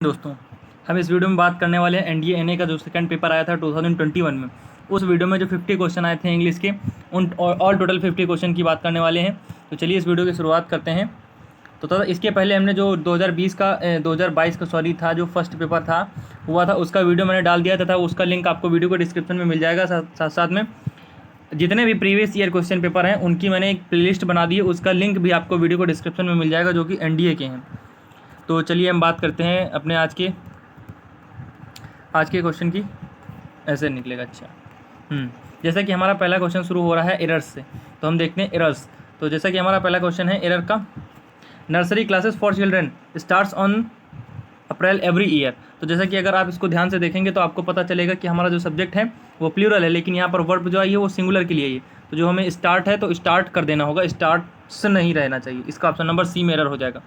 दोस्तों, हम इस वीडियो में बात करने वाले हैं एनडीए एनए का जो सेकंड पेपर आया था 2021 में। उस वीडियो में जो 50 क्वेश्चन आए थे इंग्लिश के, उन ऑल टोटल 50 क्वेश्चन की बात करने वाले हैं। तो चलिए इस वीडियो की शुरुआत करते हैं। तो इसके पहले हमने जो 2022 का था, जो फर्स्ट पेपर हुआ था, उसका वीडियो मैंने डाल दिया था। उसका लिंक आपको वीडियो को डिस्क्रिप्शन में मिल जाएगा। साथ साथ में जितने भी प्रीवियस ईयर क्वेश्चन पेपर हैं उनकी मैंने एक प्लेलिस्ट बना दी है, उसका लिंक भी आपको वीडियो को डिस्क्रिप्शन में मिल जाएगा, जो कि एनडीए के हैं। तो चलिए हम बात करते हैं अपने आज के क्वेश्चन की। ऐसे निकलेगा। अच्छा, जैसा कि हमारा पहला क्वेश्चन शुरू हो रहा है एरर्स से, तो हम देखते हैं एरर्स। तो जैसा कि हमारा पहला क्वेश्चन है एरर का, nursery classes for children starts on April every year. तो जैसा कि अगर आप इसको ध्यान से देखेंगे तो आपको पता चलेगा कि हमारा जो सब्जेक्ट है वो प्लूरल है, लेकिन यहाँ पर वर्ब जो आई है वो सिंगुलर के लिए है। तो जो हमें स्टार्ट है तो स्टार्ट कर देना होगा, स्टार्ट्स नहीं रहना चाहिए। इसका ऑप्शन नंबर सी में एरर हो जाएगा।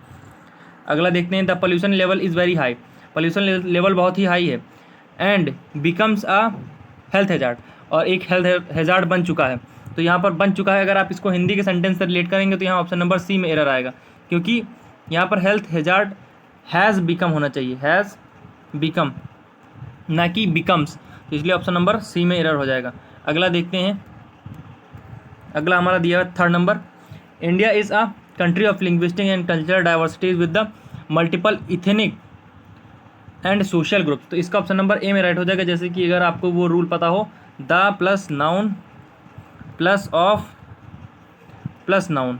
अगला देखते हैं, the pollution level is very high. Pollution level बहुत ही हाई है and becomes a health hazard, और एक हेल्थ हैजार्ड बन चुका है। तो यहाँ पर बन चुका है, अगर आप इसको हिंदी के सेंटेंस से रिलेट करेंगे तो यहाँ ऑप्शन नंबर सी में एरर आएगा, क्योंकि यहाँ पर हेल्थ हैजार्ड हैज़ बिकम होना चाहिए, हैज़ बिकम, ना कि बिकम्स। तो इसलिए ऑप्शन नंबर सी में एरर हो जाएगा। अगला देखते हैं, अगला हमारा दिया है third number, India is a country of linguistic and cultural diversities with the multiple ethnic and social groups. तो इसका ऑप्शन नंबर ए में राइट हो जाएगा। जैसे कि अगर आपको वो रूल पता हो, the plus noun plus of plus noun,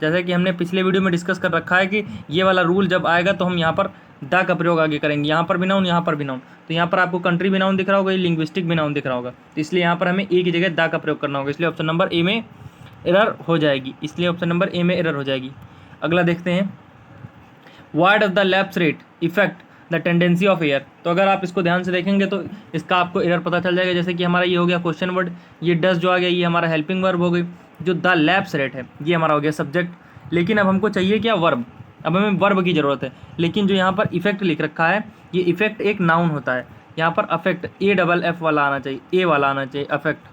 जैसे कि हमने पिछले वीडियो में डिस्कस कर रखा है कि ये वाला रूल जब आएगा तो हम यहाँ पर द का प्रयोग आगे करेंगे, यहाँ पर भी नाउन, यहाँ पर भी नाउन। तो यहाँ पर आपको कंट्री भी नाउन दिख रहा होगा, ये लिंग्विस्टिक भी नाउन दिख रहा होगा, तो इसलिए यहाँ पर हमें ए की जगह द का प्रयोग करना होगा, इसलिए ऑप्शन नंबर ए में एरर हो जाएगी, इसलिए ऑप्शन नंबर ए में एरर हो जाएगी। अगला देखते हैं, why does the lapse rate effect the tendency of air. तो अगर आप इसको ध्यान से देखेंगे तो इसका आपको एरर पता चल जाएगा। जैसे कि हमारा ये हो गया क्वेश्चन वर्ड, ये डज जो आ गया ये हमारा हेल्पिंग वर्ब हो गई, जो द लैप्स रेट है ये हमारा हो गया सब्जेक्ट। लेकिन अब हमको चाहिए क्या, वर्ब। अब हमें वर्ब की ज़रूरत है, लेकिन जो यहाँ पर इफेक्ट लिख रखा है, ये इफेक्ट एक नाउन होता है। यहाँ पर अफेक्ट AFF वाला आना चाहिए, ए वाला आना चाहिए, अफेक्ट।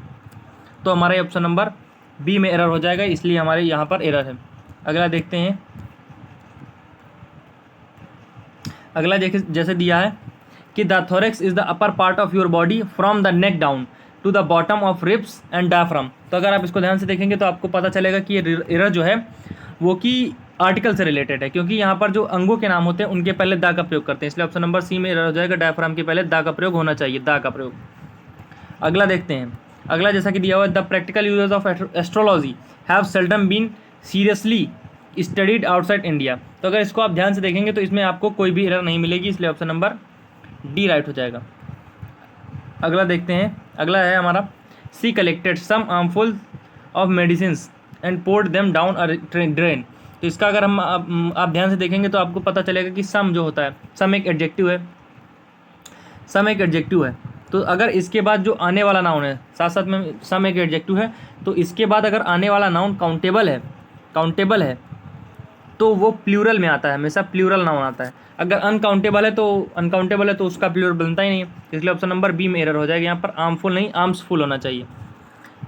तो हमारे ऑप्शन नंबर बी में एरर हो जाएगा, इसलिए हमारे यहाँ पर एरर है। अगला देखते हैं, अगला जैसे दिया है कि the thorax is the upper part of your body from the neck down to the bottom of ribs and diaphragm. तो अगर आप इसको ध्यान से देखेंगे तो आपको पता चलेगा कि ये एरर जो है वो कि आर्टिकल से रिलेटेड है, क्योंकि यहाँ पर जो अंगों के नाम होते हैं उनके पहले दा का प्रयोग करते हैं, इसलिए ऑप्शन नंबर सी में एरर हो जाएगा। डायफ्राम के पहले दा का प्रयोग होना चाहिए, दा का प्रयोग। अगला देखते हैं, अगला जैसा कि दिया हुआ है, the practical users of astrology have seldom been seriously studied outside India. तो अगर इसको आप ध्यान से देखेंगे तो इसमें आपको कोई भी एरर नहीं मिलेगी, इसलिए ऑप्शन नंबर डी राइट हो जाएगा। अगला देखते हैं, अगला है हमारा, she collected some armful of medicine and poured them down a drain. तो इसका अगर हम आप ध्यान से देखेंगे तो आपको पता चलेगा कि सम जो होता है, सम एक एडजेक्टिव है, सम एक एडजेक्टिव है। तो अगर इसके बाद जो आने वाला नाउन है, साथ साथ में सम एक एडजेक्टिव है, तो इसके बाद अगर आने वाला नाउन काउंटेबल है तो वो प्लूरल में आता है, हमेशा प्लूरल नाउन आता है। अगर अनकाउंटेबल है तो उसका प्लूरल बनता ही नहीं है, इसलिए ऑप्शन नंबर बी में एरर हो जाएगा। यहाँ पर आर्मफुल नहीं, आर्म्सफुल होना चाहिए।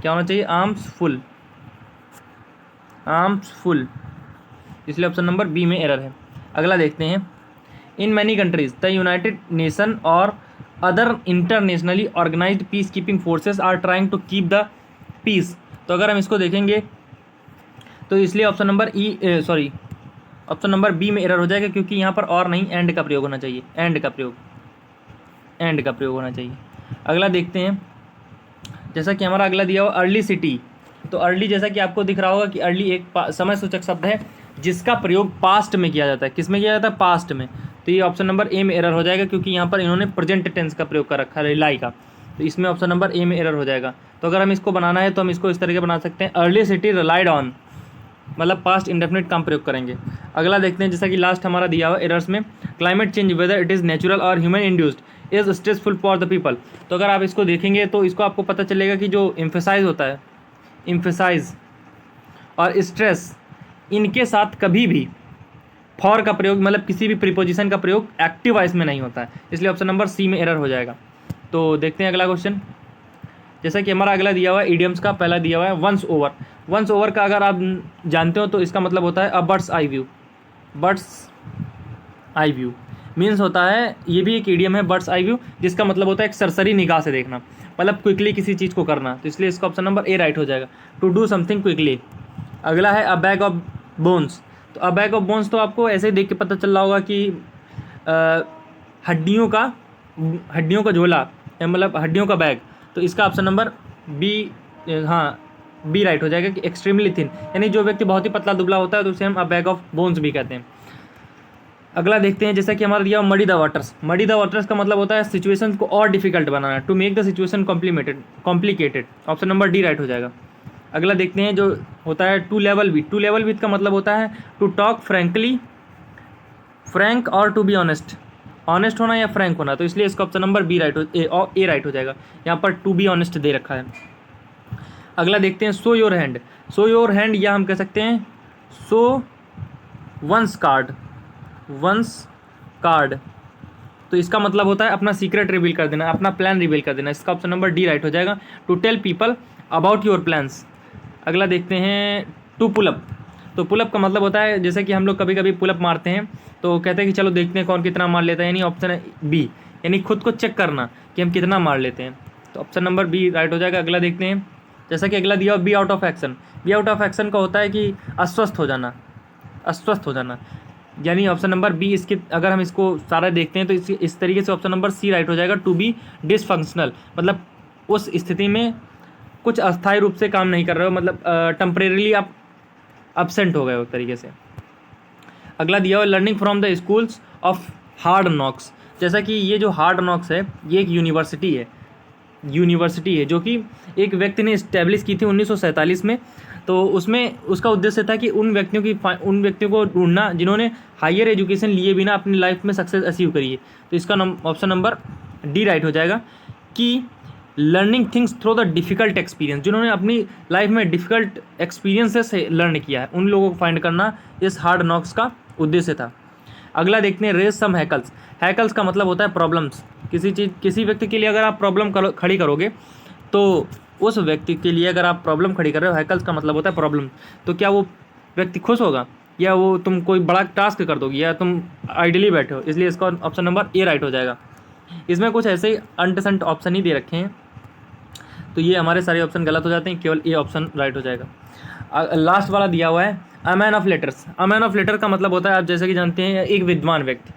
क्या होना चाहिए, आर्म्सफुल, इसलिए ऑप्शन नंबर बी में एरर है। अगला देखते हैं, in many countries the United Nation और other internationally organised peace keeping forces are trying to keep the peace. तो अगर हम इसको देखेंगे तो इसलिए option number option number B में एरर हो जाएगा, क्योंकि यहाँ पर और नहीं, एंड का प्रयोग होना चाहिए, एंड का प्रयोग होना चाहिए। अगला देखते हैं, जैसा कि हमारा अगला दिया हुआ अर्ली सिटी। तो अर्ली जैसा कि आपको दिख रहा होगा कि अर्ली एक समय सूचक शब्द है जिसका प्रयोग पास्ट में किया जाता है। किस में किया जाता है, पास्ट में। तो ये ऑप्शन नंबर ए में एरर हो जाएगा, क्योंकि यहाँ पर इन्होंने प्रेजेंट टेंस का प्रयोग कर रखा है, रिलाई का। तो इसमें ऑप्शन नंबर ए में एरर हो जाएगा। तो अगर हम इसको बनाना है तो हम इसको इस तरीके बना सकते हैं, अर्ली सिटी रिलाइड ऑन, मतलब पास्ट इंडेफिनिट का हम प्रयोग करेंगे। अगला देखते हैं, जैसा कि लास्ट हमारा दिया हुआ एरर्स में, climate change whether it is natural और human induced is stressful for the people. तो अगर आप इसको देखेंगे तो इसको आपको पता चलेगा कि जो एम्फेसाइज होता है, एम्फेसाइज और स्ट्रेस, इनके साथ कभी भी फॉर का प्रयोग, मतलब किसी भी प्रीपोजिशन का प्रयोग एक्टिव वॉइस में नहीं होता है, इसलिए ऑप्शन नंबर सी में एरर हो जाएगा। तो देखते हैं अगला क्वेश्चन, जैसा कि हमारा अगला दिया हुआ है इडियम्स का, पहला दिया हुआ है वंस ओवर। वंस ओवर का अगर आप जानते हो तो इसका मतलब होता है a bird's eye view, birds eye view. Means होता है, ये भी एक इडियम है, बर्ड्स आई व्यू, जिसका मतलब होता है एक सरसरी निगाह से देखना, मतलब क्विकली किसी चीज़ को करना। तो इसलिए इसका ऑप्शन नंबर ए राइट हो जाएगा, टू डू समथिंग क्विकली। अगला है अ बैग ऑफ बोन्स। तो अ बैग ऑफ बोन्स तो आपको ऐसे ही देख के पता चल रहा होगा कि हड्डियों का झोला, मतलब हड्डियों का बैग। तो इसका ऑप्शन नंबर बी, हाँ बी राइट हो जाएगा कि एक्सट्रीमली थिन, यानी जो व्यक्ति बहुत ही पतला दुबला होता है तो उसे हम अ बैग ऑफ बोन्स भी कहते हैं। अगला देखते हैं, जैसा कि हमारा दिया muddy the waters. Muddy the waters का मतलब होता है सिचुएशन को और डिफिकल्ट बनाना, to make the situation complicated. Option number D right हो जाएगा। अगला देखते हैं जो होता है to level with. To level with का मतलब होता है टू टॉक फ्रैंकली, फ्रैंक और टू बी ऑनेस्ट, ऑनेस्ट होना या फ्रैंक होना। तो इसलिए इसका ऑप्शन नंबर बी राइट हो, ए राइट हो जाएगा। यहाँ पर टू बी ऑनेस्ट दे रखा है। अगला देखते हैं show your hand. Show your hand या हम कह सकते हैं show one's card, one's card. तो इसका मतलब होता है अपना सीक्रेट रिवील कर देना, अपना प्लान रिवील कर देना। इसका ऑप्शन नंबर डी राइट हो जाएगा, to tell people about your plans. अगला देखते हैं टू पुलअप। तो पुलअप का मतलब होता है जैसे कि हम लोग कभी कभी पुलअप मारते हैं तो कहते हैं कि चलो देखते हैं कौन कितना मार लेता है, यानी ऑप्शन है बी, यानी खुद को चेक करना कि हम कितना मार लेते हैं। तो ऑप्शन नंबर बी राइट हो जाएगा। अगला देखते हैं, जैसा कि अगला दिया be out of action. Be out of action का होता है कि अस्वस्थ हो जाना, अस्वस्थ हो जाना, यानी ऑप्शन नंबर बी। इसके अगर हम इसको सारा देखते हैं तो इस तरीके से ऑप्शन नंबर सी राइट हो जाएगा, टू बी डिसफंक्शनल, मतलब उस स्थिति में कुछ अस्थायी रूप से काम नहीं कर रहे हो, मतलब टेम्परेरीली आप अब्सेंट हो गए हो एक तरीके से। अगला दिया हुआ learning from the schools of hard knocks. जैसा कि ये जो हार्ड नॉक्स है ये एक यूनिवर्सिटी है, यूनिवर्सिटी है जो कि एक व्यक्ति ने इस्टेब्लिश की थी 1947 में। तो उसमें उसका उद्देश्य था कि उन व्यक्तियों को ढूंढना जिन्होंने हायर एजुकेशन लिए बिना अपनी लाइफ में सक्सेस अचीव करी है। तो इसका ऑप्शन नंबर डी राइट हो जाएगा कि learning things through the difficult experience, जिन्होंने अपनी लाइफ में डिफ़िकल्ट एक्सपीरियंसेस से लर्न किया है, उन लोगों को फाइंड करना इस हार्ड नॉक्स का उद्देश्य था। अगला देखते हैं रेज सम हैकल्स। हैकल्स का मतलब होता है प्रॉब्लम्स। किसी व्यक्ति के लिए अगर आप प्रॉब्लम खड़ी करोगे तो उस व्यक्ति के लिए अगर आप प्रॉब्लम खड़ी कर रहे हो, हैकल्स का मतलब होता है प्रॉब्लम, तो क्या वो व्यक्ति खुश होगा या वो तुम कोई बड़ा टास्क कर दोगे या तुम आइडली बैठे हो। इसलिए इसका ऑप्शन नंबर ए राइट हो जाएगा। इसमें कुछ ऐसे ही अनटसेंट ऑप्शन ही दे रखे हैं तो ये हमारे सारे ऑप्शन गलत हो जाते हैं, केवल ए ऑप्शन राइट हो जाएगा। लास्ट वाला दिया हुआ है a man of letters. A man of letter का मतलब होता है, आप जैसे कि जानते हैं, एक विद्वान व्यक्ति।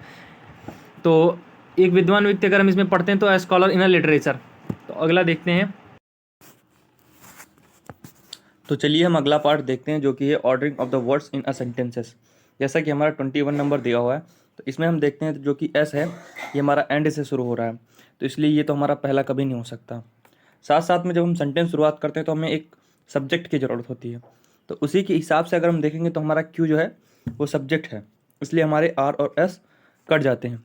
तो एक विद्वान व्यक्ति अगर हम इसमें पढ़ते हैं तो a scholar in a literature. तो अगला देखते हैं, तो चलिए हम अगला पार्ट देखते हैं जो कि है ordering of the words in a sentences. जैसा कि हमारा 21 नंबर दिया हुआ है तो इसमें हम देखते हैं जो कि एस है ये हमारा एंड से शुरू हो रहा है, तो इसलिए ये तो हमारा पहला कभी नहीं हो सकता। साथ साथ में जब हम सेंटेंस शुरुआत करते हैं तो हमें एक सब्जेक्ट की ज़रूरत होती है, तो उसी के हिसाब से अगर हम देखेंगे तो हमारा क्यू जो है वो सब्जेक्ट है, इसलिए हमारे आर और एस कट जाते हैं।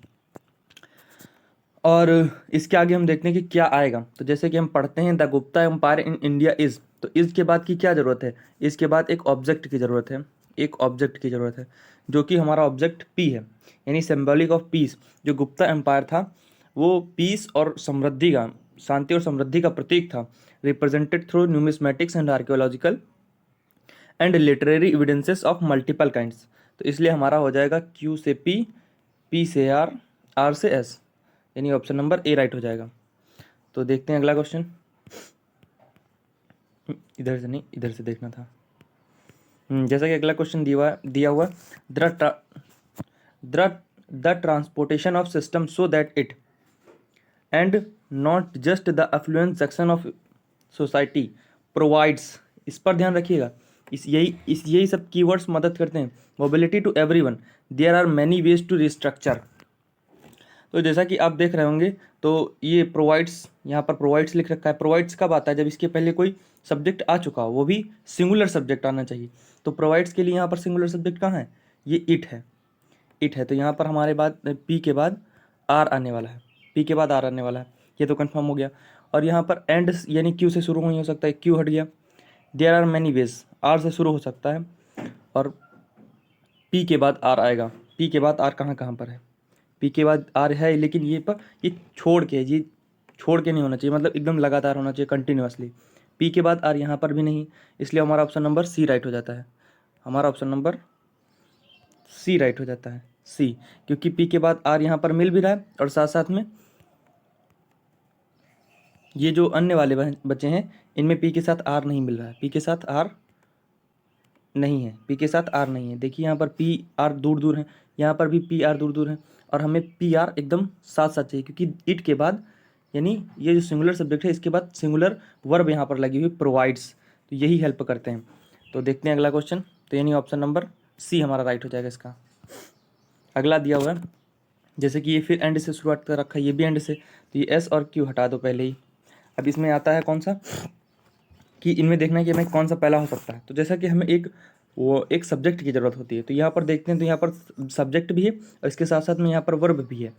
और इसके आगे हम देखते हैं कि क्या आएगा। तो जैसे कि हम पढ़ते हैं the Gupta empire in India is, तो इज़ के बाद की क्या ज़रूरत है, इसके बाद एक ऑब्जेक्ट की ज़रूरत है, एक ऑब्जेक्ट की ज़रूरत है जो कि हमारा ऑब्जेक्ट पी है, यानी सिंबॉलिक ऑफ पीस। जो गुप्ता एम्पायर था वो पीस और समृद्धि का, शांति और समृद्धि का प्रतीक था, represented through numismatics and archaeological and literary evidences of multiple kinds. तो इसलिए हमारा हो जाएगा क्यू से पी, पी से आर, आर से एस, यानी ऑप्शन नंबर ए राइट हो जाएगा। तो देखते हैं अगला क्वेश्चन, इधर से नहीं इधर से देखना था। जैसा कि अगला क्वेश्चन दिया हुआ the transportation of system so that it and not just the affluence section of society provides. इस पर ध्यान रखिएगा, यही सब कीवर्ड्स मदद करते हैं। Mobility to everyone, there are many ways to restructure. तो जैसा कि आप देख रहे होंगे तो ये प्रोवाइड्स, यहाँ पर प्रोवाइड्स लिख रखा है। प्रोवाइड्स कब आता है, जब इसके पहले कोई सब्जेक्ट आ चुका हो, वो भी सिंगुलर सब्जेक्ट आना चाहिए। तो प्रोवाइड्स के लिए यहाँ पर सिंगुलर सब्जेक्ट कहाँ है, ये इट है, इट है। तो यहाँ पर हमारे बाद पी के बाद आर आने वाला है, पी के बाद आर आने वाला है, ये तो कन्फर्म हो गया। और यहाँ पर एंड यानी क्यू से शुरू नहीं हो सकता है, क्यू हट गया। There are many ways, R से शुरू हो सकता है और पी के बाद आर आएगा। पी के बाद आर कहाँ कहाँ पर है, पी के बाद आर है, लेकिन ये छोड़ के, ये छोड़ के नहीं होना चाहिए, मतलब एकदम लगातार होना चाहिए कंटिन्यूअसली। पी के बाद आर यहाँ पर भी नहीं, इसलिए हमारा ऑप्शन नंबर सी राइट हो जाता है, हमारा ऑप्शन नंबर सी राइट हो जाता है। सी, क्योंकि पी के बाद आर यहाँ पर मिल भी रहा है और साथ साथ में ये जो अन्य वाले बचे हैं इनमें पी के साथ आर नहीं मिल रहा है, पी के साथ आर नहीं है, पी के साथ आर नहीं है। देखिए यहाँ पर पी आर दूर दूर है, यहाँ पर भी पी आर दूर दूर है और हमें पी आर एकदम साथ साथ चाहिए, क्योंकि इट के बाद यानी ये जो सिंगुलर सब्जेक्ट है इसके बाद सिंगुलर वर्ब यहाँ पर लगी हुई प्रोवाइड्स, तो यही हेल्प करते हैं। तो देखते हैं अगला क्वेश्चन, तो यानी ऑप्शन नंबर सी हमारा राइट हो जाएगा इसका। अगला दिया हुआ है, जैसे कि ये फिर एंड से शुरुआत कर रखा है, ये भी एंड से, तो ये एस और क्यू हटा दो पहले ही। अब इसमें आता है कौन सा, कि इनमें देखना है कि हमें कौन सा पहला हो सकता है। तो जैसा कि हमें एक सब्जेक्ट की ज़रूरत होती है, तो यहाँ पर देखते हैं तो यहाँ पर सब्जेक्ट भी है और इसके साथ साथ में यहाँ पर वर्ब भी है।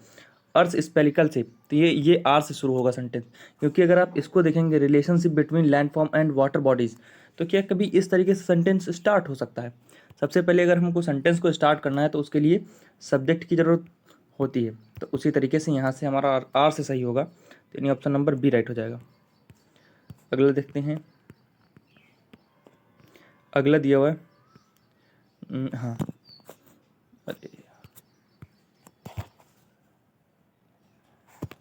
अर्थ स्पेलिकल से, तो ये आर से शुरू होगा सेंटेंस, क्योंकि अगर आप इसको देखेंगे relationship between land form and water bodies, तो क्या कभी इस तरीके से सेंटेंस स्टार्ट हो सकता है। सबसे पहले अगर हमको सेंटेंस को स्टार्ट करना है तो उसके लिए सब्जेक्ट की ज़रूरत होती है, तो उसी तरीके से यहाँ से हमारा आर से सही होगा, तो यानी ऑप्शन नंबर बी राइट हो जाएगा। अगला देखते हैं, अगला दिया हुआ है हाँ, अरे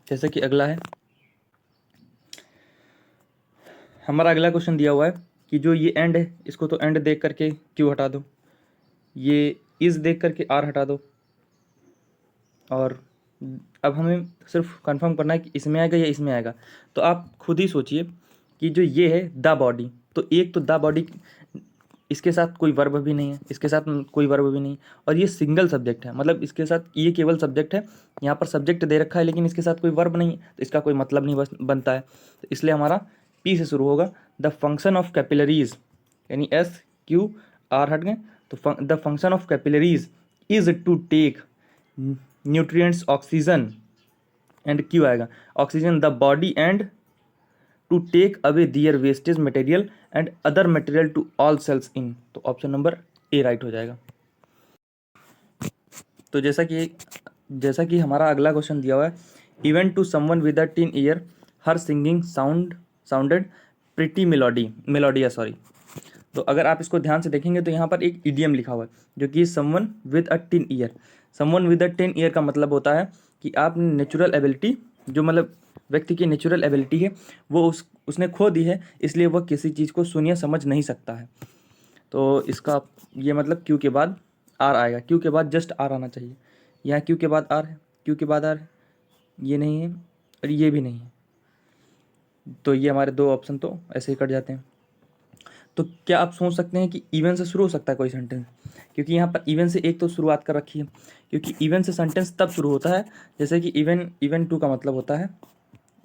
जैसे कि अगला है हमारा अगला क्वेश्चन दिया हुआ है कि जो ये एंड है इसको तो एंड देख करके क्यू हटा दो, ये इस देख करके आर हटा दो, और अब हमें सिर्फ कंफर्म करना है कि इसमें आएगा या इसमें आएगा। तो आप खुद ही सोचिए कि जो ये है द बॉडी, तो एक तो द बॉडी, इसके साथ कोई वर्ब भी नहीं है, इसके साथ कोई वर्ब भी नहीं, और ये सिंगल सब्जेक्ट है, मतलब इसके साथ ये केवल सब्जेक्ट है, यहाँ पर सब्जेक्ट दे रखा है लेकिन इसके साथ कोई वर्ब नहीं है, तो इसका कोई मतलब नहीं बनता है। तो इसलिए हमारा पी से शुरू होगा, द फंक्शन ऑफ कैपिलरीज, यानी एस क्यू आर हट गए, तो the function of capillaries is to take nutrients oxygen, and Q आएगा oxygen the body and to take away their wastage material and other material to all cells in, तो option number A right हो जाएगा। तो जैसा कि हमारा अगला question दिया हुआ है, even to someone with a tin ear her singing sounded pretty melodious sorry. तो अगर आप इसको ध्यान से देखेंगे तो यहाँ पर एक इडियम लिखा हुआ है जो कि someone with a tin year, someone with a tin year का मतलब होता है कि आप नेचुरल एबिलिटी, जो मतलब व्यक्ति की नेचुरल एबिलिटी है वो उसने खो दी है, इसलिए वह किसी चीज़ को सुन या समझ नहीं सकता है। तो इसका ये मतलब क्यू के बाद आर आएगा, क्यू के बाद जस्ट आर आना चाहिए, यहाँ क्यू के बाद आर है, क्यू के बाद आर है, ये नहीं है और ये भी नहीं है, तो ये हमारे दो ऑप्शन तो ऐसे ही कट जाते हैं। तो क्या आप सोच सकते हैं कि इवन से शुरू हो सकता है कोई सेंटेंस, क्योंकि यहाँ पर इवन से एक तो शुरुआत कर रखी है, क्योंकि इवन से सेंटेंस तब शुरू होता है जैसे कि इवन टू का मतलब होता है,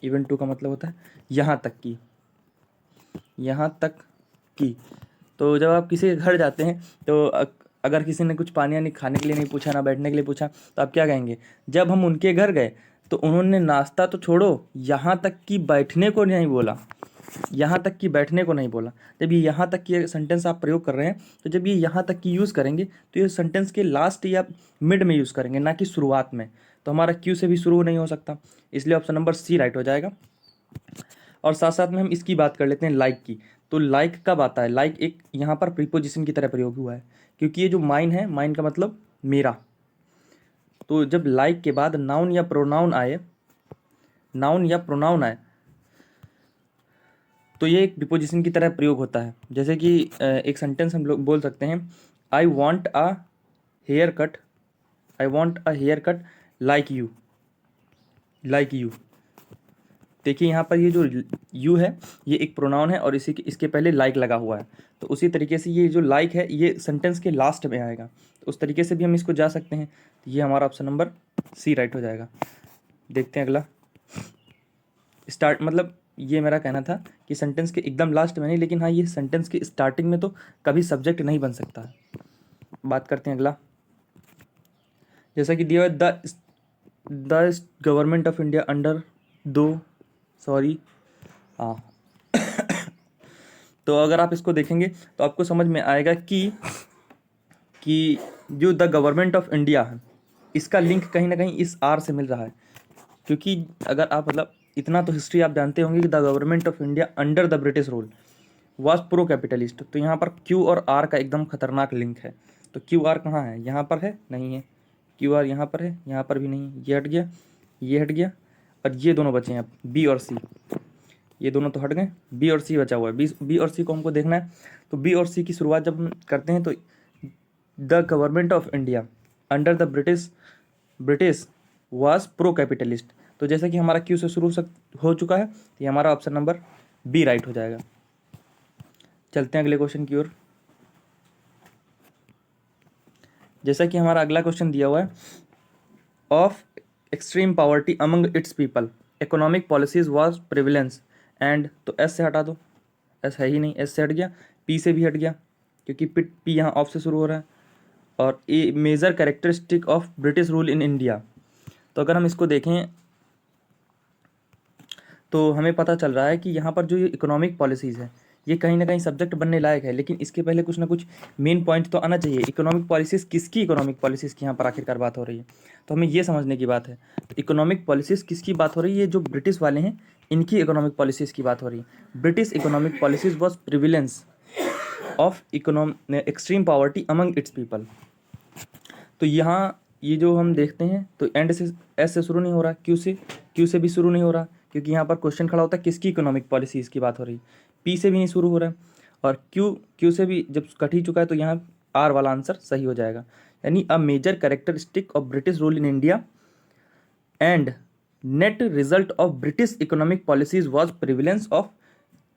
इवन टू का मतलब होता है यहाँ तक की, यहाँ तक की। तो जब आप किसी के घर जाते हैं तो अगर किसी ने कुछ पानी यानी खाने के लिए नहीं पूछा, ना बैठने के लिए पूछा, तो आप क्या कहेंगे, जब हम उनके घर गए तो उन्होंने नाश्ता तो छोड़ो यहाँ तक कि बैठने को नहीं बोला, यहाँ तक कि बैठने को नहीं बोला। जब ये यहाँ तक की सेंटेंस आप प्रयोग कर रहे हैं, तो जब ये यहाँ तक की यूज़ करेंगे तो ये सेंटेंस के लास्ट या मिड में यूज़ करेंगे, ना कि शुरुआत में। तो हमारा क्यू से भी शुरू नहीं हो सकता, इसलिए ऑप्शन नंबर सी राइट हो जाएगा। और साथ साथ में हम इसकी बात कर लेते हैं लाइक की। तो लाइक कब आता है, लाइक एक यहाँ पर प्रीपोजिशन की तरह प्रयोग हुआ है, क्योंकि ये जो माइन है, माइन का मतलब मेरा, तो जब लाइक के बाद नाउन या प्रोनाउन आए, नाउन या प्रोनाउन आए तो ये एक प्रीपोजिशन की तरह प्रयोग होता है। जैसे कि एक सेंटेंस हम लोग बोल सकते हैं, I want a haircut, I want a haircut like you, like you. देखिए यहाँ पर ये जो यू है ये एक प्रोनाउन है और इसके पहले लाइक लगा हुआ है, तो उसी तरीके से ये जो लाइक है ये सेंटेंस के लास्ट में आएगा, तो उस तरीके से भी हम इसको जा सकते हैं। तो ये हमारा ऑप्शन नंबर सी राइट हो जाएगा। देखते हैं अगला, स्टार्ट मतलब ये मेरा कहना था कि सेंटेंस के एकदम लास्ट में नहीं, लेकिन हाँ ये सेंटेंस के स्टार्टिंग में तो कभी सब्जेक्ट नहीं बन सकता है। बात करते हैं अगला, जैसा कि दिया है the government of India under हाँ तो अगर आप इसको देखेंगे तो आपको समझ में आएगा कि जो द गवर्नमेंट ऑफ इंडिया है इसका लिंक कहीं ना कहीं इस आर से मिल रहा है, क्योंकि अगर आप मतलब इतना तो हिस्ट्री आप जानते होंगे कि the government of India under the British rule was pro capitalist, तो यहाँ पर क्यू और आर का एकदम खतरनाक लिंक है। तो क्यू आर कहाँ है, यहाँ पर है नहीं है, क्यू आर यहाँ पर है, यहाँ पर भी नहीं, ये हट गया, ये हट गया, और ये दोनों बचे हैं अब, बी और सी। ये दोनों तो हट गए, बी और सी बचा हुआ है। बी और सी को हमको देखना है। तो बी और सी की शुरुआत जब हम करते हैं तो the government of India under the British was pro capitalist. तो जैसे कि हमारा क्यू से शुरू हो चुका है, तो ये हमारा ऑप्शन नंबर बी राइट हो जाएगा। चलते हैं अगले क्वेश्चन की ओर। जैसा कि हमारा अगला क्वेश्चन दिया हुआ है, of extreme poverty among its people economic policies was prevalence and, तो एस से हटा दो, एस है ही नहीं, एस से हट गया, पी से भी हट गया क्योंकि पी यहाँ ऑफ से शुरू हो रहा है, और a major characteristic of British rule in India. तो अगर हम इसको देखें तो हमें पता चल रहा है कि यहाँ पर जो ये इकोनॉमिक पॉलिसीज़ है ये कहीं ना कहीं सब्जेक्ट बनने लायक है, लेकिन इसके पहले कुछ ना कुछ मेन पॉइंट तो आना चाहिए। इकोनॉमिक पॉलिसीज़ किसकी इकोनॉमिक पॉलिसीज़ की यहाँ पर आखिरकार बात हो रही है, तो हमें ये समझने की बात है। तो इकोनॉमिक पॉलिसीज़ किसकी बात हो रही है, जो ब्रिटिश वाले हैं इनकी इकोनॉमिक पॉलिसीज़ की बात हो रही है। British economic policies was prevalence of extreme poverty among its people. तो यहाँ ये जो हम देखते हैं तो एंड से एस से शुरू नहीं हो रहा, क्यू से भी शुरू नहीं हो रहा, क्योंकि यहाँ पर क्वेश्चन खड़ा होता है किसकी इकोनॉमिक पॉलिसीज़ की बात हो रही, पी से भी नहीं शुरू हो रहा है, और क्यू से भी जब कट ही चुका है तो यहाँ आर वाला आंसर सही हो जाएगा। यानी a major characteristic of British rule in India and net result of British economic policies was prevalence of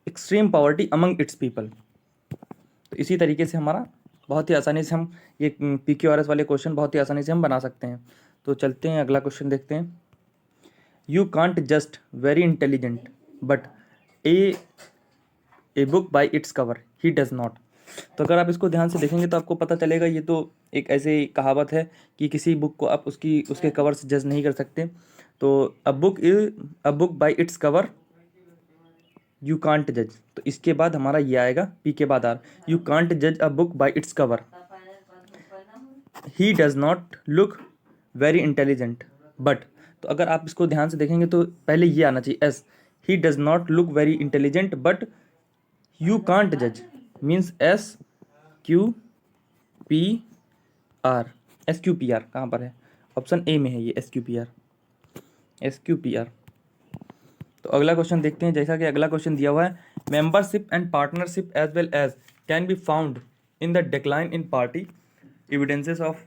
extreme poverty among its people. तो इसी तरीके से हमारा बहुत ही आसानी से हम ये पी क्यू आर एस वाले क्वेश्चन बहुत ही आसानी से हम बना सकते हैं। तो चलते हैं अगला क्वेश्चन देखते हैं। You can't just very intelligent but a book by its cover he does not. तो अगर आप इसको ध्यान से देखेंगे तो आपको पता चलेगा ये तो एक ऐसी कहावत है कि किसी बुक को आप उसके कवर से जज नहीं कर सकते। तो a book by its cover you can't जज, तो इसके बाद हमारा ये आएगा पी के बाद आर, यू कांट जज a book by its cover, he does not look very intelligent but. तो अगर आप इसको ध्यान से देखेंगे तो पहले ये आना चाहिए S, he does not look very intelligent but you can't जज, means S Q P R, S Q P R कहाँ पर है, ऑप्शन ए में है ये S Q P R, S Q P R. तो अगला क्वेश्चन देखते हैं। जैसा कि अगला क्वेश्चन दिया हुआ है, membership and partnership as well as can be found in the decline in party evidences of,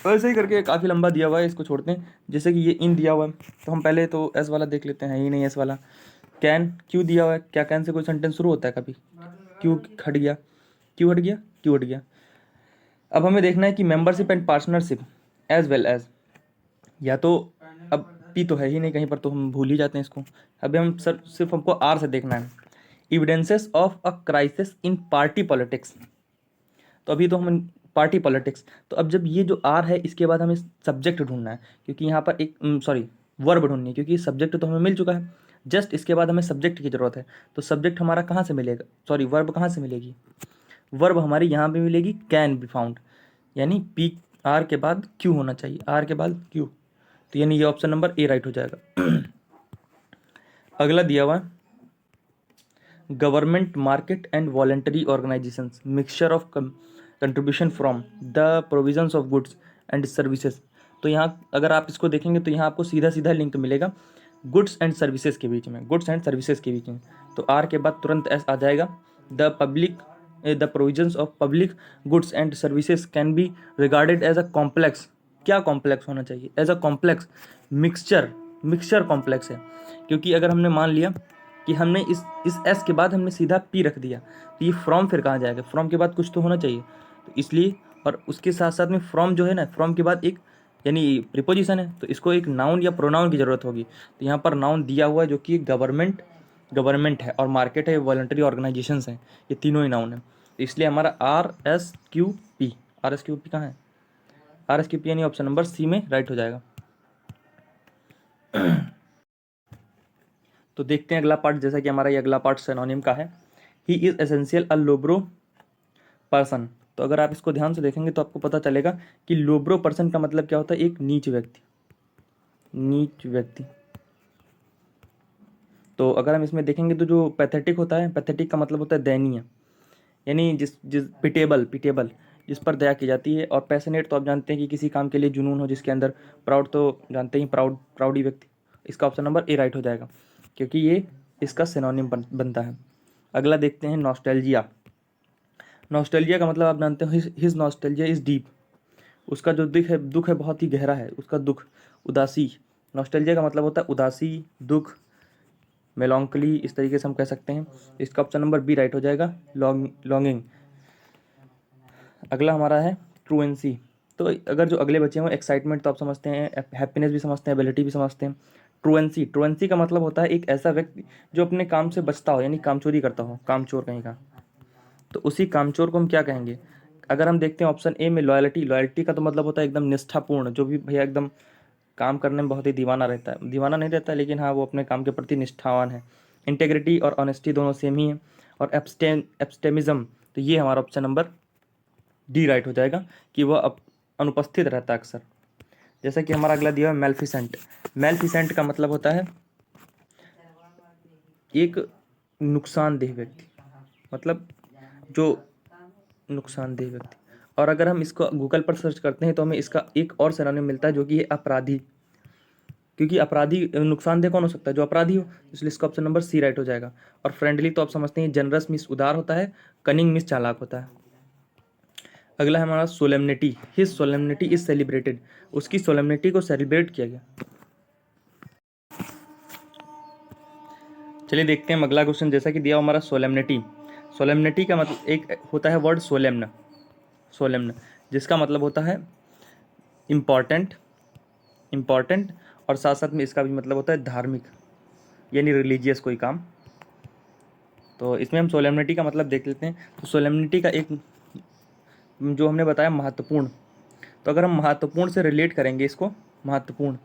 ऐसे ही करके काफ़ी लंबा दिया हुआ है, इसको छोड़ते हैं। जैसे कि ये इन दिया हुआ है तो हम पहले तो एस वाला देख लेते हैं, ही नहीं एस वाला। कैन क्यू दिया हुआ है, क्या कैन से कोई सेंटेंस शुरू होता है कभी, क्यू हट गया, क्यू हट गया, क्यू हट गया। अब हमें देखना है कि membership and partnership as well as, या तो अब पी तो है ही नहीं कहीं पर तो हम भूल ही जाते हैं इसको। अभी हम सिर्फ हमको आर से देखना है, evidences of a crisis in party politics. तो अभी तो हम पार्टी पॉलिटिक्स, तो अब जब ये जो आर है इसके बाद हमें सब्जेक्ट ढूंढना है, क्योंकि यहाँ पर एक वर्ब ढूंढनी है, क्योंकि सब्जेक्ट तो हमें मिल चुका है, जस्ट इसके बाद हमें सब्जेक्ट की ज़रूरत है। तो सब्जेक्ट हमारा कहाँ से मिलेगा, वर्ब कहाँ से मिलेगी, वर्ब हमारी यहाँ पे मिलेगी कैन बी फाउंड, यानी पी आर के बाद क्यू होना चाहिए, आर के बाद क्यू, तो यानी ये ऑप्शन नंबर ए राइट हो जाएगा। अगला दिया हुआ government market and voluntary organisations mixture of contribution from the provisions of goods and services. तो यहाँ अगर आप इसको देखेंगे तो यहाँ आपको सीधा सीधा लिंक मिलेगा गुड्स एंड सर्विसेज के बीच में, गुड्स एंड सर्विसेज के बीच में। तो आर के बाद तुरंत एस आ जाएगा, the provisions of public goods and services can be regarded as a complex. क्या कॉम्प्लेक्स होना चाहिए, as a complex mixture complex है, क्योंकि अगर हमने मान लिया कि हमने इस एस के बाद हमने सीधा पी रख दिया तो ये फ्रॉम फिर कहाँ जाएगा, फ्रॉम के बाद कुछ तो होना चाहिए, तो इसलिए, और उसके साथ साथ में फ्रॉम जो है ना, फ्रॉम के बाद एक यानी प्रीपोजिशन है तो इसको एक नाउन या प्रोनाउन की ज़रूरत होगी। तो यहाँ पर नाउन दिया हुआ है जो कि गवर्नमेंट है, और मार्केट है, वॉलंटरी ऑर्गेनाइजेशंस हैं, ये तीनों ही नाउन है। तो इसलिए हमारा आर एस क्यू पी कहाँ है, आर एस क्यू पी यानी ऑप्शन नंबर सी में राइट हो जाएगा। तो देखते हैं अगला पार्ट। जैसा कि हमारा ये अगला पार्ट सिनोनिम का है, he is essential a lowbrow person. तो अगर आप इसको ध्यान से देखेंगे तो आपको पता चलेगा कि लोब्रो पर्सन का मतलब क्या होता है, एक नीच व्यक्ति। तो अगर हम इसमें देखेंगे तो जो पैथेटिक होता है, पैथेटिक का मतलब होता है दयनीय, यानी जिस पिटेबल जिस पर दया की जाती है। और पैशनेट तो आप जानते हैं कि किसी काम के लिए जुनून हो जिसके अंदर। प्राउड तो जानते ही, प्राउडी व्यक्ति। इसका ऑप्शन नंबर ए राइट हो जाएगा, क्योंकि ये इसका सिनोनिम बनता है। अगला देखते हैं नॉस्टैल्जिया। नॉस्टैल्जिया का मतलब आप जानते हो, हिज नॉस्टैल्जिया इज डीप। उसका जो दुख है बहुत ही गहरा है, उसका दुख, उदासी। नॉस्टैल्जिया का मतलब होता है उदासी, दुख, मेलॉन्कली, इस तरीके से हम कह सकते हैं। इसका ऑप्शन नंबर बी राइट हो जाएगा, लॉन्गिंग। अगला हमारा है ट्रूएंसी। तो अगर जो अगले बचे हैं वो एक्साइटमेंट तो आप समझते हैं, हैप्पीनेस भी समझते हैं, एबिलिटी भी समझते हैं। ट्रूएंसी का मतलब होता है एक ऐसा व्यक्ति जो अपने काम से बचता हो, यानी कामचोरी करता हो, कामचोर कहीं का। तो उसी कामचोर को हम क्या कहेंगे? अगर हम देखते हैं ऑप्शन ए में लॉयल्टी का तो मतलब होता है एकदम निष्ठापूर्ण, जो भी भैया एकदम काम करने में बहुत ही दीवाना रहता है, दीवाना नहीं रहता लेकिन हाँ वो अपने काम के प्रति निष्ठावान है। इंटेग्रिटी और ऑनेस्टी दोनों सेम ही है। और एब्स्टेमिज्म, तो ये हमारा ऑप्शन नंबर डी राइट हो जाएगा कि वह अनुपस्थित रहता है अक्सर। जैसा कि हमारा अगला दिया है मेल्फिसेंट। मेल्फिसेंट का मतलब होता है एक नुकसानदेह व्यक्ति, मतलब जो नुकसानदेह व्यक्ति। और अगर हम इसको गूगल पर सर्च करते हैं तो हमें इसका एक और सिनोनिम मिलता है, जो कि है अपराधी। क्योंकि अपराधी नुकसानदेह कौन हो सकता है? जो अपराधी हो। इसलिए इसका ऑप्शन नंबर सी राइट हो जाएगा। और फ्रेंडली तो आप समझते हैं, जनरस मीन्स उदार होता है, कनिंग मीन्स चालाक होता है। अगला है हमारा solemnity. His solemnity is celebrated. उसकी सोलेमनिटी को सेलिब्रेट किया गया। चलिए देखते हैं अगला क्वेश्चन। जैसा कि दिया हमारा सोलेमनिटी। सोलेमनिटी का मतलब एक होता है वर्ड सोलेम्न, सोलेम्न, जिसका मतलब होता है इम्पॉर्टेंट, और साथ साथ में इसका भी मतलब होता है धार्मिक, यानी रिलीजियस कोई काम। तो इसमें हम सोलेमनिटी का मतलब देख लेते हैं। तो सोलेमनिटी का एक जो हमने बताया महत्वपूर्ण, तो अगर हम महत्वपूर्ण से रिलेट करेंगे इसको, महत्वपूर्ण,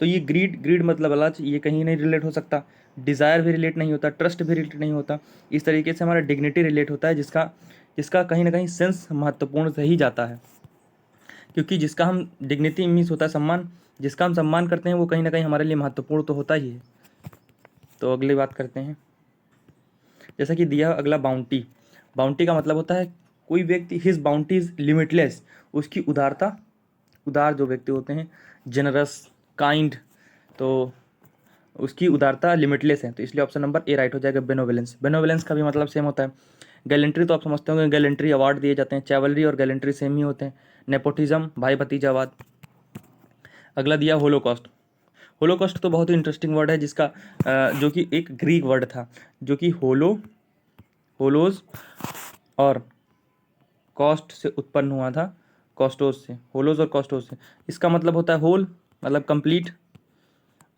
तो ये ग्रीड मतलब अलग, ये कहीं नहीं रिलेट हो सकता। डिज़ायर भी रिलेट नहीं होता, ट्रस्ट भी रिलेट नहीं होता। इस तरीके से हमारा डिग्निटी रिलेट होता है, जिसका जिसका कहीं ना कहीं सेंस महत्वपूर्ण से ही जाता है। क्योंकि जिसका हम डिग्निटी मीन्स होता है सम्मान, जिसका हम सम्मान करते हैं वो कहीं ना कहीं हमारे लिए महत्वपूर्ण तो होता ही है। तो अगली बात करते हैं। जैसा कि दिया अगला बाउंटी। बाउंटी का मतलब होता है कोई व्यक्ति, हिज बाउंटी इज लिमिटलेस। उसकी उदारता, उदार जो व्यक्ति होते हैं, जनरस, काइंड, तो उसकी उदारता लिमिटलेस है। तो इसलिए ऑप्शन नंबर ए राइट हो जाएगा, बेनोवलेंस। बेनोवलेंस का भी मतलब सेम होता है। गैलेंट्री तो आप समझते होंगे, गैलेंट्री अवार्ड दिए जाते हैं। चैवलरी और गैलेंट्री सेम ही होते हैं। नेपोटिज्म, भाई भतीजावाद। अगला दिया होलोकॉस्ट। होलोकॉस्ट तो बहुत ही इंटरेस्टिंग वर्ड है, जिसका जो कि एक ग्रीक वर्ड था, जो कि होलोज और कॉस्ट से उत्पन्न हुआ था, कॉस्टोस से, होलोज और कॉस्टोस से। इसका मतलब होता है होल, मतलब कंप्लीट,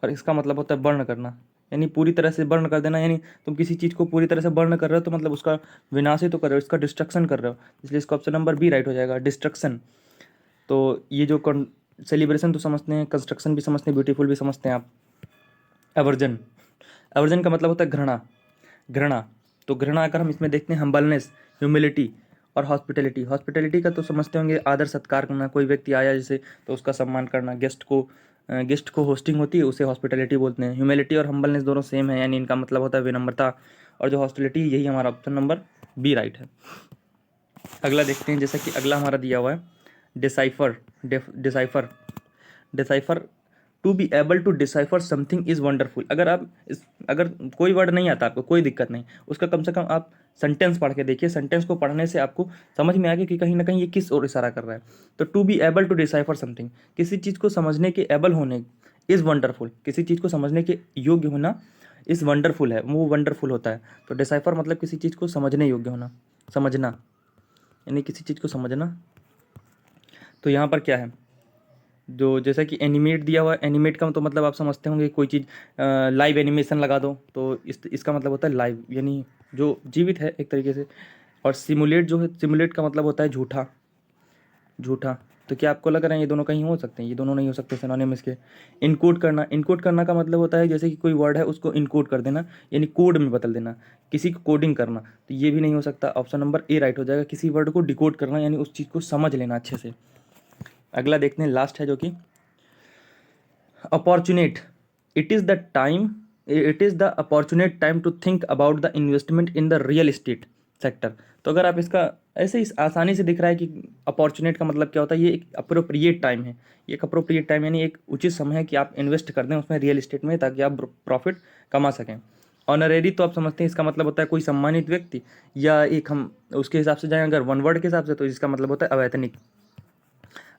और इसका मतलब होता है बर्न करना, यानी पूरी तरह से बर्न कर देना। यानी तुम किसी चीज़ को पूरी तरह से बर्न कर रहे हो तो मतलब उसका विनाश ही तो कर रहे हो, इसका डिस्ट्रक्शन कर रहे हो। इसलिए इसका ऑप्शन नंबर बी राइट हो जाएगा, डिस्ट्रक्शन। तो ये जो सेलिब्रेशन तो समझते हैं, कंस्ट्रक्शन भी समझते हैं, ब्यूटीफुल भी समझते हैं आप। एवर्जन, एवर्जन का मतलब होता है घृणा, घृणा। तो घृणा अगर हम इसमें देखते हैं, हम्बलनेस, ह्यूमिलिटी और हॉस्पिटलिटी। हॉस्पिटलिटी का तो समझते होंगे आदर सत्कार करना, कोई व्यक्ति आया जैसे तो उसका सम्मान करना। गेस्ट को होस्टिंग होती है उसे हॉस्पिटलिटी बोलते हैं। ह्यूमिलिटी और हम्बलनेस दोनों सेम है, यानी इनका मतलब होता है विनम्रता। और जो हॉस्पिटलिटी, यही हमारा ऑप्शन नंबर बी राइट है। अगला देखते हैं। जैसा कि अगला हमारा दिया हुआ है decipher. Decipher, decipher, to be able to decipher something is wonderful. अगर कोई वर्ड नहीं आता आपको, कोई दिक्कत नहीं, उसका कम से कम आप सेंटेंस पढ़ के देखिए। सेंटेंस को पढ़ने से आपको समझ में आएगा कि कहीं ना कहीं ये किस ओर इशारा कर रहा है। तो to be able to decipher something, किसी चीज़ को समझने के एबल होने, इज़ वंडरफुल, किसी चीज़ को समझने के योग्य होना, इज़ वंडरफुल है, वो वंडरफुल होता है। तो डिसाइफर मतलब किसी चीज़ को समझने योग्य होना, समझना, यानी किसी चीज़ को समझना। तो यहाँ पर क्या है, जो जैसा कि एनिमेट दिया हुआ है, एनिमेट का तो मतलब आप समझते होंगे कोई चीज़ लाइव एनिमेशन लगा दो, तो इसका मतलब होता है लाइव, यानी जो जीवित है एक तरीके से। और सिमुलेट जो है, सिमुलेट का मतलब होता है झूठा, झूठा। तो क्या आपको लग रहा है ये दोनों कहीं हो सकते हैं? ये दोनों नहीं हो सकते सिनोनिम्स के। इनकोड करना, इनकोड करना का मतलब होता है जैसे कि कोई वर्ड है उसको इनकोड कर देना, यानी कोड में बदल देना, किसी को कोडिंग करना। तो ये भी नहीं हो सकता। ऑप्शन नंबर ए राइट हो जाएगा, किसी वर्ड को डिकोड करना, यानी उस चीज़ को समझ लेना अच्छे से। अगला देखते हैं, लास्ट है जो कि opportune. It is the time, it is the opportune time to think about the investment in the real estate sector. तो अगर आप इसका ऐसे ही आसानी से दिख रहा है कि अपॉर्चुनेट का मतलब क्या होता है, ये एक अप्रोप्रिएट टाइम है। ये एक अप्रोप्रिएट टाइम यानी एक उचित समय है कि आप इन्वेस्ट कर दें उसमें रियल इस्टेट में, ताकि आप प्रॉफिट कमा सकें। ऑनरेरी तो आप समझते हैं इसका मतलब होता है कोई सम्मानित व्यक्ति, या एक हम उसके हिसाब से जाएं अगर वन वर्ड के हिसाब से तो इसका मतलब होता है अवैतनिक।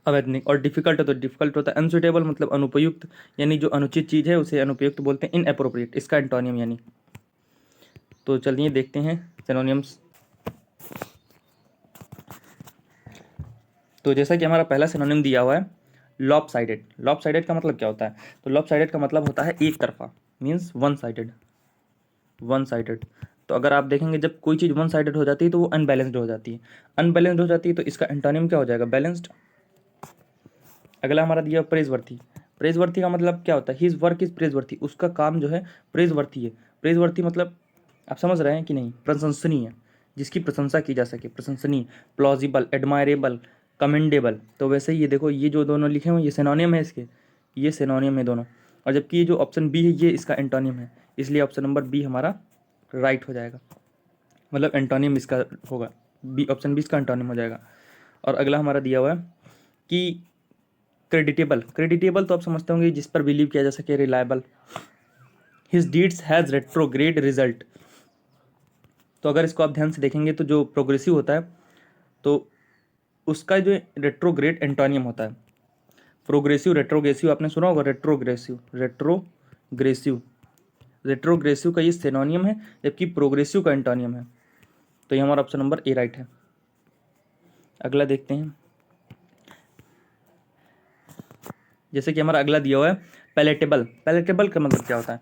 अवैतनिक और डिफिकल्ट है तो डिफिकल्ट होता है अनसुटेबल मतलब अनुपयुक्त, यानी जो अनुचित चीज़ है उसे अनुपयुक्त बोलते हैं। इनअप्रोप्रिएट इसका एंटोनियम यानी। तो चलिए देखते हैं सिनोनिम्स। तो जैसा कि हमारा पहला सिनोनिम दिया हुआ है लॉप साइडेड। लॉप साइडेड का मतलब क्या होता है? तो लॉप साइडेड का मतलब होता है एक तरफा, means one sided. One sided तो अगर आप देखेंगे जब कोई चीज़ वन साइडेड हो जाती है तो वो अनबैलेंस्ड हो जाती है। अनबैलेंस्ड हो जाती है तो इसका एंटोनिम क्या हो जाएगा? बैलेंस्ड। अगला हमारा दिया प्रेजवर्थी। प्रेजवर्थी का मतलब क्या होता है? हिज वर्क इज प्रेजवर्थी, उसका काम जो है प्रेजवर्थी है। प्रेजवर्थी मतलब आप समझ रहे हैं कि नहीं? प्रशंसनीय, जिसकी प्रशंसा की जा सके, प्रशंसनीय। Plausible, admirable, commendable. तो वैसे ही ये देखो, ये जो दोनों लिखे हुए ये सिनोनियम है इसके, ये सिनोनियम है दोनों। और जबकि ये जो ऑप्शन बी है ये इसका एंटोनियम है, इसलिए ऑप्शन नंबर बी हमारा राइट हो जाएगा, मतलब एंटोनियम इसका होगा बी, ऑप्शन बी इसका एंटोनियम हो जाएगा। और अगला हमारा दिया हुआ है कि क्रेडिटेबल। क्रेडिटेबल तो आप समझते होंगे जिस पर बिलीव किया जा सके, reliable. His deeds has retrograde result. तो अगर इसको आप ध्यान से देखेंगे तो जो प्रोग्रेसिव होता है तो उसका जो रेट्रोग्रेड एंटोनियम होता है। प्रोग्रेसिव, रेट्रोग्रेसिव आपने सुना होगा, रेट्रोग्रेसिव, रेट्रोग्रेसिव। रेट्रोग्रेसिव का ये सिनोनियम है, जबकि प्रोग्रेसिव का एंटोनियम है। तो ये हमारा ऑप्शन नंबर ए राइट है। अगला देखते हैं, जैसे कि हमारा अगला दिया हुआ है पैलेटेबल। पैलेटेबल का मतलब क्या होता है?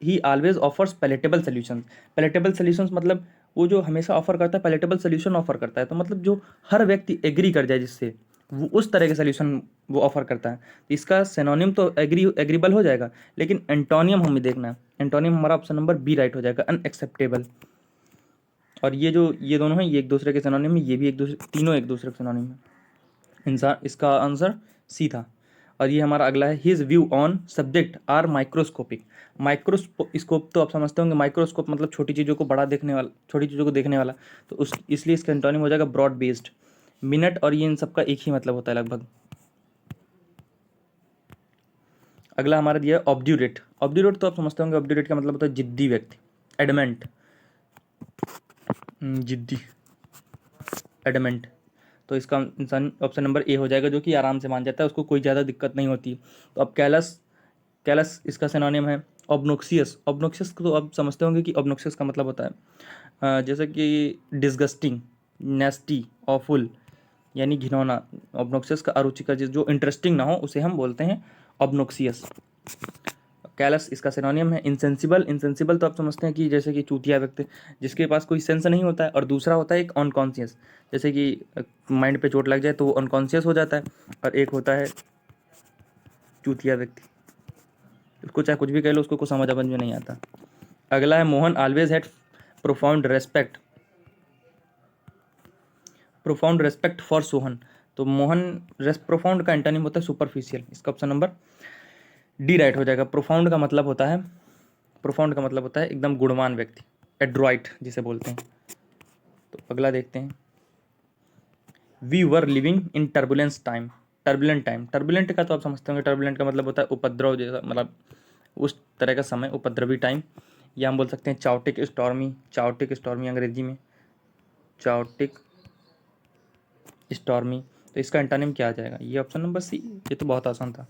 ही always offers palatable solution. Palatable solutions मतलब वो जो हमेशा ऑफर करता है, पैलेटेबल सोल्यूशन ऑफर करता है। तो मतलब जो हर व्यक्ति एग्री कर जाए जिससे, वो उस तरह के सोल्यूशन वो ऑफर करता है। तो इसका सिनोनिम तो एग्रीबल हो जाएगा, लेकिन एंटोनियम हमें देखना है। एंटोनियम हमारा ऑप्शन नंबर बी राइट हो जाएगा, अनएक्सेप्टेबल। और ये जो ये दोनों हैं ये एक दूसरे के सिनोनिम है, ये भी एक दूसरे, तीनों एक दूसरे के सिनोनिम है। इंसान इसका आंसर सी था। और ये हमारा अगला है his view on subject are microscopic. Microscope तो आप समझते होंगे, माइक्रोस्कोप मतलब छोटी चीज़ों को बड़ा देखने वाला, छोटी चीज़ों को देखने वाला। तो उस इसलिए इसका एंटोनिम हो जाएगा ब्रॉड बेस्ड। मिनट और ये इन सबका एक ही मतलब होता है लगभग। अगला हमारा दिया है ऑब्ड्यूरेट। ऑब्ड्यूरेट तो आप समझते होंगे, ऑब्ड्यूरेट का मतलब होता है जिद्दी व्यक्ति, एडमेंट, जिद्दी, एडमेंट। तो इसका इंसान ऑप्शन नंबर ए हो जाएगा, जो कि आराम से मान जाता है, उसको कोई ज़्यादा दिक्कत नहीं होती। तो अब कैलस, कैलस इसका सिनोनिम है ऑब्नोक्सियस। ऑब्नोक्सियस को तो आप समझते होंगे कि ऑब्नोक्सियस का मतलब होता है जैसे कि डिस्गस्टिंग, नेस्टी, ऑफुल, यानी घिनौना। ऑब्नोक्सियस का अरुचिकर, जो इंटरेस्टिंग ना हो उसे हम बोलते हैं ऑब्नोक्सियस। कैलस इसका सिनोनियम है इंसेंसिबल। इंसेंसिबल तो आप समझते हैं कि जैसे कि चूतिया व्यक्ति, जिसके पास कोई सेंस नहीं होता है। और दूसरा होता है एक अनकॉन्शियस, जैसे कि माइंड पे चोट लग जाए तो वो अनकॉन्शियस हो जाता है। और एक होता है चूतिया व्यक्ति, उसको चाहे कुछ भी कह लो उसको कुछ समझ में नहीं आता। अगला है Mohan always had profound respect, profound respect for Sohan. तो मोहन प्रोफाउंड का एंटोनिम होता है सुपरफिशियल। इसका ऑप्शन नंबर डी राइट हो जाएगा। प्रोफाउंड का मतलब होता है, प्रोफाउंड का मतलब होता है एकदम गुणवान व्यक्ति, एड्रॉइट जिसे बोलते हैं। तो अगला देखते हैं, we were living in turbulence time. Turbulent time, turbulent का तो आप समझते होंगे, टर्बुलेंट का मतलब होता है उपद्रव जैसा, मतलब उस तरह का समय, उपद्रवी टाइम। या हम बोल सकते हैं चाउटिक स्टॉर्मी। चाउटिक स्टॉर्मी अंग्रेजी में, चाउटिक स्टॉर्मी। तो इसका एंटोनिम क्या आ जाएगा? ये ऑप्शन नंबर सी। ये तो बहुत आसान था।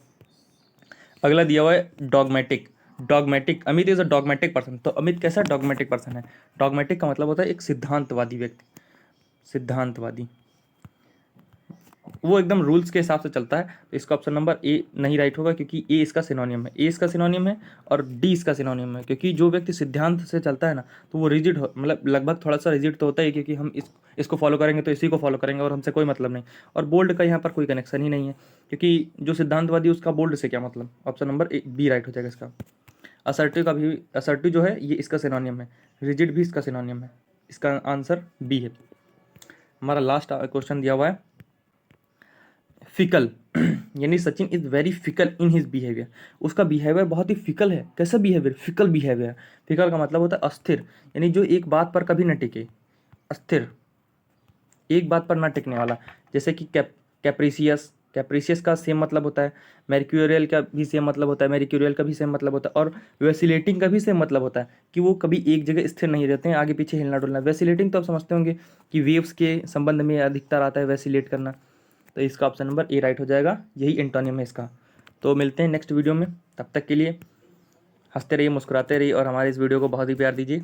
अगला दिया हुआ है dogmatic. Dogmatic, Amit is a dogmatic person. तो अमित कैसा डॉगमेटिक पर्सन है? डॉगमेटिक का मतलब होता है एक सिद्धांतवादी व्यक्ति, सिद्धांतवादी, वो एकदम रूल्स के हिसाब से चलता है। तो इसका ऑप्शन नंबर ए नहीं राइट होगा, क्योंकि ए इसका सिनोनियम है, ए इसका सिनोनियम है और डी इसका सिनोनियम है। क्योंकि जो व्यक्ति सिद्धांत से चलता है ना, तो वो रिजिड हो, मतलब लगभग थोड़ा सा रिजिड तो होता है, क्योंकि हम इसको फॉलो करेंगे तो इसी को फॉलो करेंगे और हमसे कोई मतलब नहीं। और बोल्ड का यहाँ पर कोई कनेक्शन ही नहीं है, क्योंकि जो सिद्धांतवादी उसका बोल्ड से क्या मतलब। ऑप्शन नंबर बी राइट हो जाएगा इसका। असर्टिव का भी, असर्टिव जो है ये इसका सिनोनियम है, रिजिड भी इसका सिनोनियम है। इसका आंसर बी है। हमारा लास्ट क्वेश्चन दिया हुआ है फिकल, यानी Sachin is very fickle in his behaviour. उसका बिहेवियर बहुत ही फिकल है। कैसा बिहेवियर? Fickle behaviour. फिकल का मतलब होता है अस्थिर, यानी जो एक बात पर कभी न टिके, अस्थिर, एक बात पर ना टिकने वाला। जैसे कि कैप्रिसियस, कैप्रिसियस का सेम मतलब होता है, मेर्क्यूरियल का भी सेम मतलब होता है, मेर्क्यूरियल का भी सेम मतलब होता है, और वैसिलेटिंग का भी सेम मतलब होता है कि वो कभी एक जगह स्थिर नहीं रहते हैं, आगे पीछे हिलना डुलना। वैसिलेटिंग तो आप समझते होंगे कि वेव्स के संबंध में अधिकतर आता है वैसिलेट करना। तो इसका ऑप्शन नंबर ए राइट हो जाएगा, यही एंटोनियम है इसका। तो मिलते हैं नेक्स्ट वीडियो में, तब तक के लिए हंसते रहिए, मुस्कुराते रहिए और हमारे इस वीडियो को बहुत ही प्यार दीजिए।